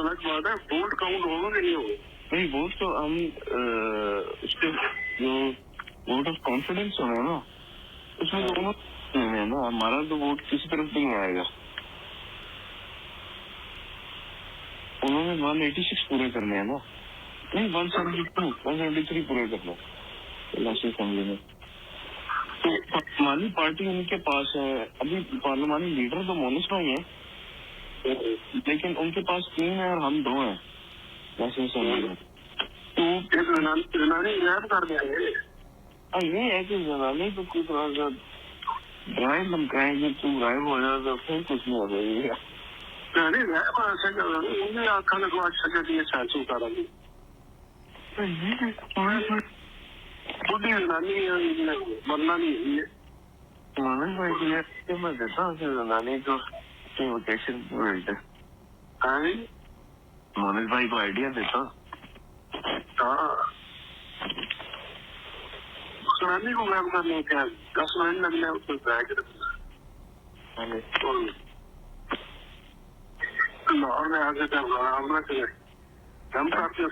अलग बात है, वोट काउंट होगा कि नहीं होगा? नहीं, वोट तो हम उसके जो वोट ऑफ कॉन्फिडेंस होना है ना, उसमें दोनों है ना, हमारा तो वोट किसी तरफ नहीं आएगा। उन्होंने 186 पूरे करने हैं ना, नहीं 173 पूरे करना लास्ट असेंबली में। तो पार्लियामानी पार्टी उनके पास है, अभी पार्लियामानी लीडर तो मौनिस भाई है, लेकिन उनके पास 3 है और हम 2 हैं लास्ट असेंबली में। तो जनानी गायब कर देंगे। ये है कि जनानी तो कुछ थोड़ा सा ड्राइव धमकाएंगे, तू गायब हो जाए तो फिर कुछ नहीं हो जाएगा। नहीं गायब ऐसे उन्हें आखा लगवा अच्छा दिए चाचू का रही बुढ़ी जनानी बनना नहीं है। मॉनिस भाई की मैं देता हूँ जनानी को वोकेशन मिलते। मॉनिस भाई को आइडिया देता हूँ। हाँ, जनानी को गायब करने का 10 मिनट लग जाए उसको गायब रखना। लाहौर में आगे हम करते